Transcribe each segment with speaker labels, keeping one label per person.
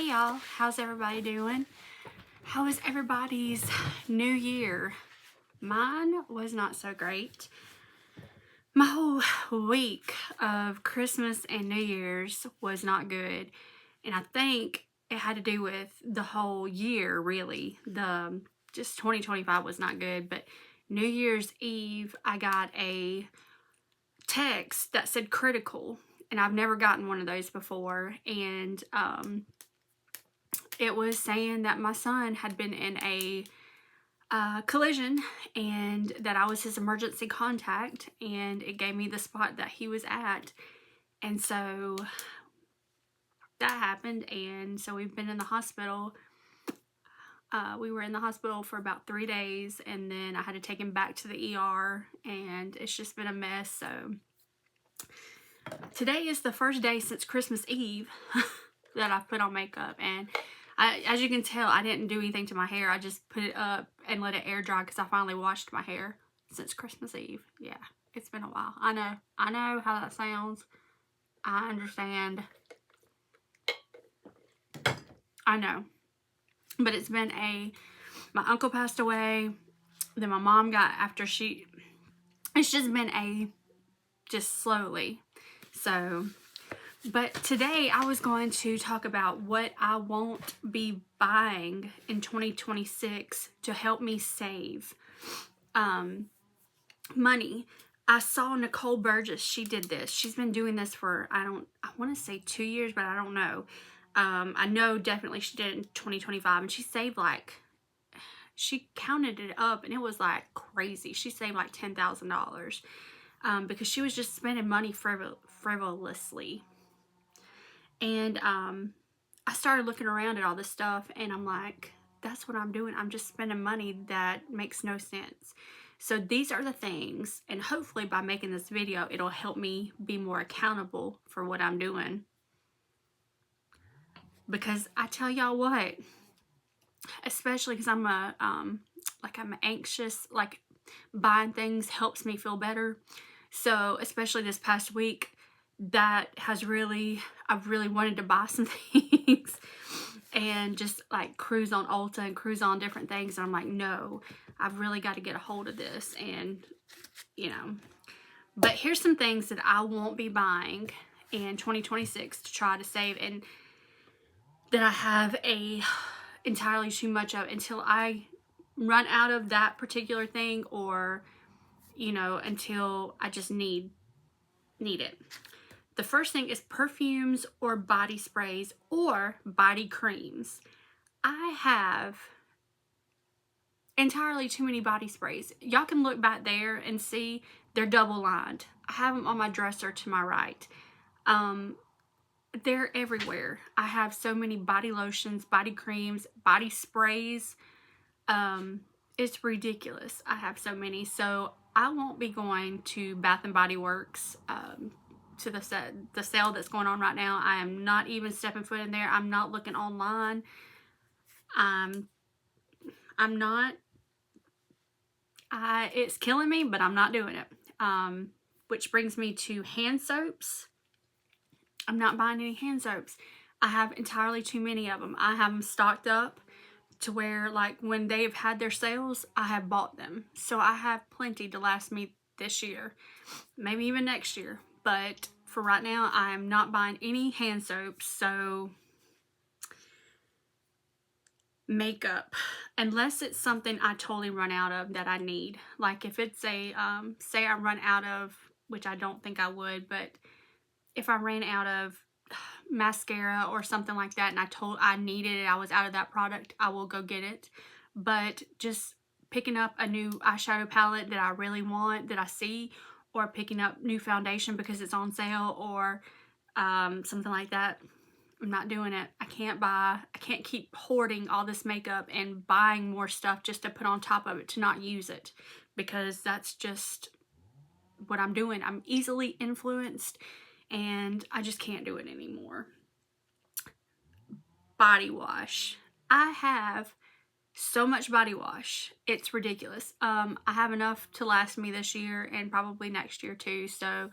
Speaker 1: Hey y'all, how's everybody doing? How was everybody's new year? Mine was not so great. My whole week of Christmas and New Year's was not good, and I think it had to do with the whole year, really. Just 2025 was not good, but New Year's Eve I got a text that said critical, and I've never gotten one of those before, and it was saying that my son had been in a collision and that I was his emergency contact, and it gave me the spot that he was at. And so that happened, and so we've been in the hospital. We were in the hospital for about 3 days, and then I had to take him back to the ER, and it's just been a mess. So today is the first day since Christmas Eve that I've put on makeup, and as you can tell, I didn't do anything to my hair. I just put it up and let it air dry because I finally washed my hair since Christmas Eve. Yeah, it's been a while. I know how that sounds. I understand. I know. But it's been my uncle passed away. Then my mom got it's just been just slowly. So, but today I was going to talk about what I won't be buying in 2026 to help me save money. I saw Nicole Burgess. She did this. She's been doing this for, I want to say 2 years, but I don't know. I know definitely she did it in 2025, and she saved she counted it up, and it was like crazy. She saved like $10,000 because she was just spending money frivolously. And I started looking around at all this stuff, and I'm like, that's what I'm doing. I'm just spending money that makes no sense. So these are the things, and hopefully by making this video, it'll help me be more accountable for what I'm doing. Because I tell y'all what, especially because I'm I'm anxious, like buying things helps me feel better. So especially this past week, I've really wanted to buy some things and just like cruise on Ulta and cruise on different things. And I'm like, no, I've really got to get a hold of this. And but here's some things that I won't be buying in 2026 to try to save, and that I have entirely too much of until I run out of that particular thing, or until I just need it. The first thing is perfumes or body sprays or body creams. I have entirely too many body sprays. Y'all can look back there and see they're double lined. I have them on my dresser to my right. They're everywhere. I have so many body lotions, body creams, body sprays. It's ridiculous. I have so many. So I won't be going to Bath and Body Works to the sale that's going on right now. I am not even stepping foot in there. I'm not looking online. I'm not. It's killing me, but I'm not doing it. Which brings me to hand soaps. I'm not buying any hand soaps. I have entirely too many of them. I have them stocked up to where, like, when they've had their sales, I have bought them. So I have plenty to last me this year, maybe even next year. But for right now, I am not buying any hand soaps. So makeup, unless it's something I totally run out of that I need. Like if it's say I run out of, which I don't think I would, but if I ran out of mascara or something like that and I needed it, I was out of that product, I will go get it. But just picking up a new eyeshadow palette that I really want, that I see, or picking up new foundation because it's on sale, or something like that, I'm not doing it. I can't keep hoarding all this makeup and buying more stuff just to put on top of it to not use it, because that's just what I'm doing. I'm easily influenced, and I just can't do it anymore. Body wash. I have so much body wash. It's ridiculous. I have enough to last me this year and probably next year too. So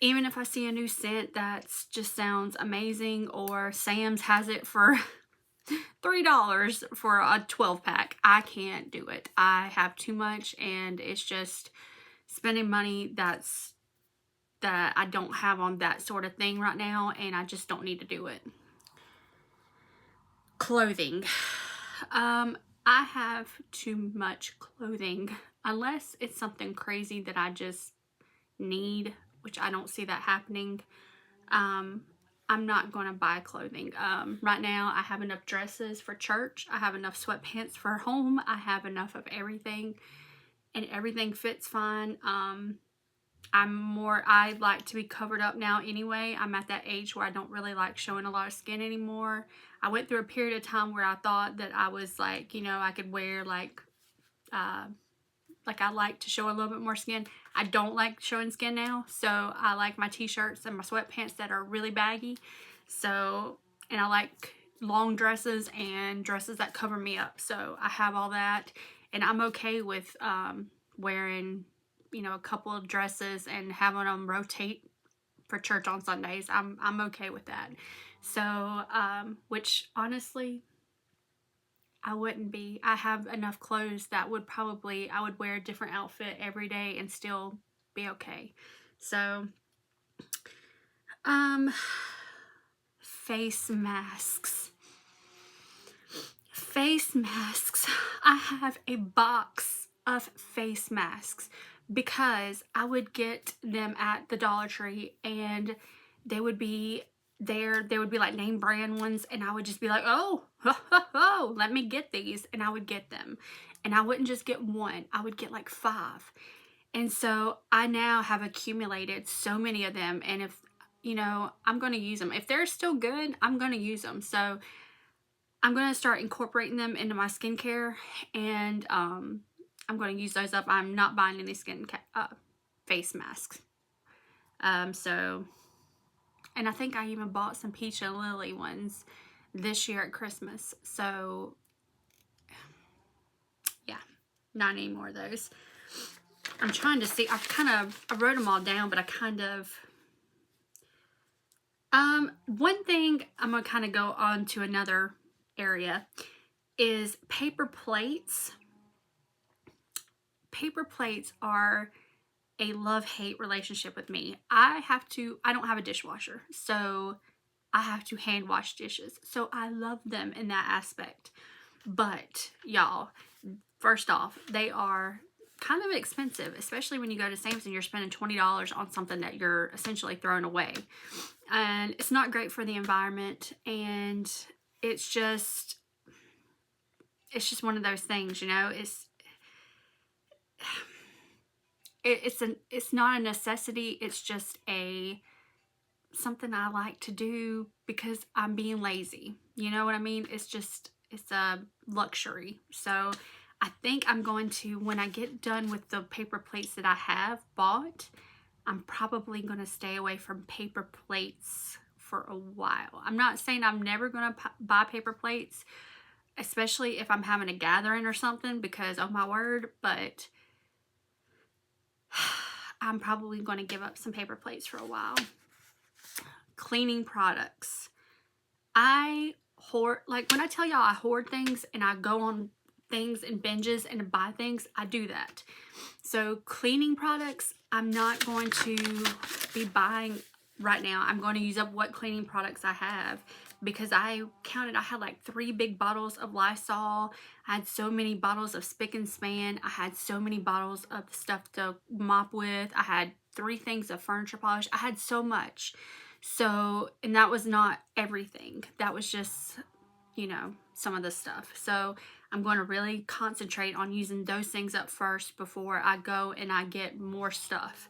Speaker 1: even if I see a new scent that just sounds amazing, or Sam's has it for $3 for a 12 pack, I can't do it. I have too much, and it's just spending money that I don't have on that sort of thing right now, and I just don't need to do it. Clothing. I have too much clothing, unless it's something crazy that I just need, which I don't see that happening. I'm not going to buy clothing. Right now I have enough dresses for church. I have enough sweatpants for home. I have enough of everything, and everything fits fine. I like to be covered up now anyway. I'm at that age where I don't really like showing a lot of skin anymore. I went through a period of time where I thought that I was like, you know, I could wear like I like to show a little bit more skin. I don't like showing skin now, so I like my t-shirts and my sweatpants that are really baggy. So, and I like long dresses and dresses that cover me up. So I have all that, and I'm okay with wearing, you know, a couple of dresses and having them rotate for church on Sundays. I'm okay with that. So, which honestly, I wouldn't be. I have enough clothes that I would wear a different outfit every day and still be okay. So, face masks. Face masks. I have a box of face masks because I would get them at the Dollar Tree, and they would be there would be like name brand ones, and I would just be like, oh, let me get these, and I would get them. And I wouldn't just get one, I would get like 5. And so I now have accumulated so many of them, and if, you know, I'm going to use them. If they're still good, I'm going to use them. So I'm going to start incorporating them into my skincare, and I'm going to use those up. I'm not buying any face masks. So, and I think I even bought some Peach and Lily ones this year at Christmas. So, yeah, not any more of those. I'm trying to see. I wrote them all down, but I kind of... one thing, I'm going to kind of go on to another area, is paper plates. Paper plates are a love-hate relationship with me. I don't have a dishwasher, so I have to hand wash dishes. So I love them in that aspect. But y'all, first off, they are kind of expensive, especially when you go to Sam's and you're spending $20 on something that you're essentially throwing away. And it's not great for the environment, and it's just one of those things, you know. It's not a necessity. It's just something I like to do because I'm being lazy. You know what I mean? It's a luxury. So I think I'm going to, when I get done with the paper plates that I have bought, I'm probably going to stay away from paper plates for a while. I'm not saying I'm never going to buy paper plates, especially if I'm having a gathering or something, because oh my word, but I'm probably going to give up some paper plates for a while. Cleaning products. I hoard, like when I tell y'all I hoard things and I go on things and binges and buy things, I do that. So cleaning products, I'm not going to be buying right now. I'm going to use up what cleaning products I have, because I counted, I had like 3 big bottles of Lysol. I had so many bottles of Spick and Span. I had so many bottles of stuff to mop with. I had 3 things of furniture polish. I had so much. So, and that was not everything. That was just, you know, some of the stuff. So I'm going to really concentrate on using those things up first before I go and I get more stuff.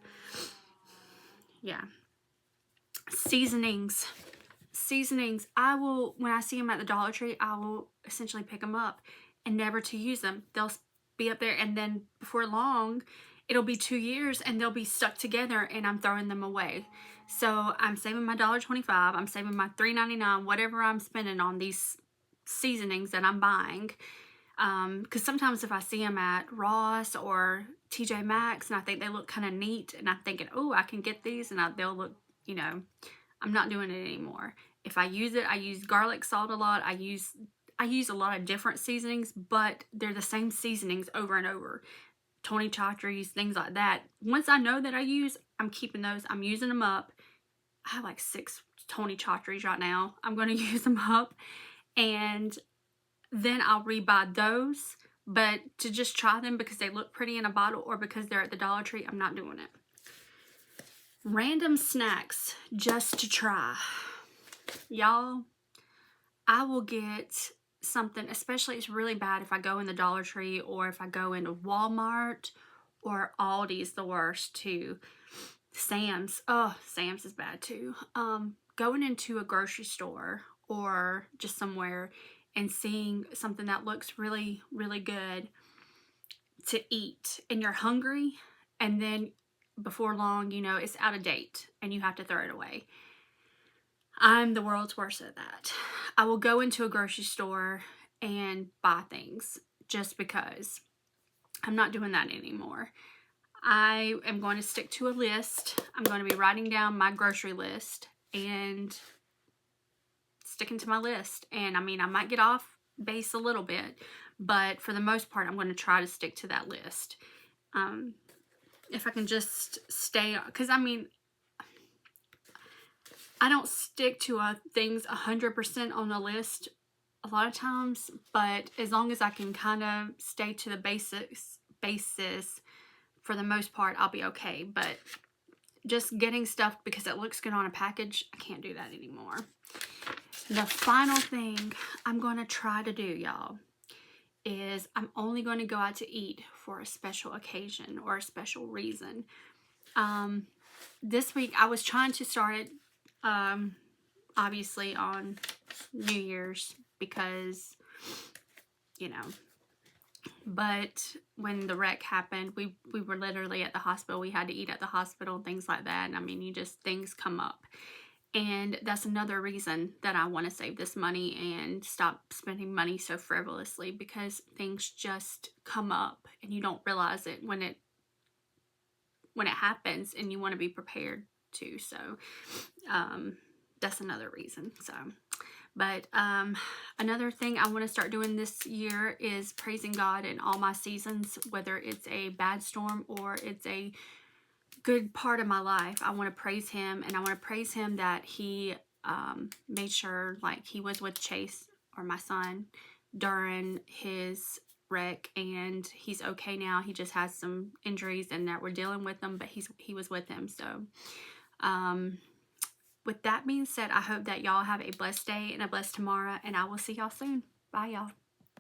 Speaker 1: Yeah. Seasonings. Seasonings, I will, when I see them at the Dollar Tree, I will essentially pick them up and never to use them. They'll be up there, and then before long, it'll be 2 years and they'll be stuck together and I'm throwing them away. So I'm saving my $1.25, I'm saving my $3.99, whatever I'm spending on these seasonings that I'm buying. Because sometimes if I see them at Ross or TJ Maxx and I think they look kind of neat and I'm thinking, oh, I can get these and they'll look, you know, I'm not doing it anymore. If I use it, I use garlic salt a lot. I use a lot of different seasonings, but they're the same seasonings over and over. Tony Chachere's, things like that. Once I know that I'm keeping those. I'm using them up. I have like 6 Tony Chachere's right now. I'm going to use them up. And then I'll rebuy those. But to just try them because they look pretty in a bottle or because they're at the Dollar Tree, I'm not doing it. Random snacks just to try. Y'all, I will get something, especially it's really bad if I go in the Dollar Tree or if I go into Walmart or Aldi's the worst too. Sam's. Oh, Sam's is bad too. Going into a grocery store or just somewhere and seeing something that looks really, really good to eat and you're hungry and then before long, you know, it's out of date and you have to throw it away. I'm the world's worst at that. I will go into a grocery store and buy things just because. I'm not doing that anymore. I am going to stick to a list. I'm going to be writing down my grocery list and sticking to my list. And I mean, I might get off base a little bit, but for the most part, I'm going to try to stick to that list. If I can just stay, because I mean, I don't stick to things 100% on the list a lot of times, but as long as I can kind of stay to the basis for the most part, I'll be okay. But just getting stuff because it looks good on a package, I can't do that anymore. The final thing I'm going to try to do, y'all, is I'm only going to go out to eat for a special occasion or a special reason. This week I was trying to start it obviously on New Year's because, you know, but when the wreck happened, we were literally at the hospital. We had to eat at the hospital and things like that. And I mean, things come up. And that's another reason that I want to save this money and stop spending money so frivolously, because things just come up and you don't realize it when it happens, and you want to be prepared too. So that's another reason. So, but another thing I want to start doing this year is praising God in all my seasons, whether it's a bad storm or it's a good part of my life. I want to praise him, and I want to praise him that he made sure, like, he was with Chase, or my son, during his wreck, and he's okay now. He just has some injuries and that we're dealing with them, but he was with him. So with that being said, I hope that y'all have a blessed day and a blessed tomorrow, and I will see y'all soon. Bye, y'all.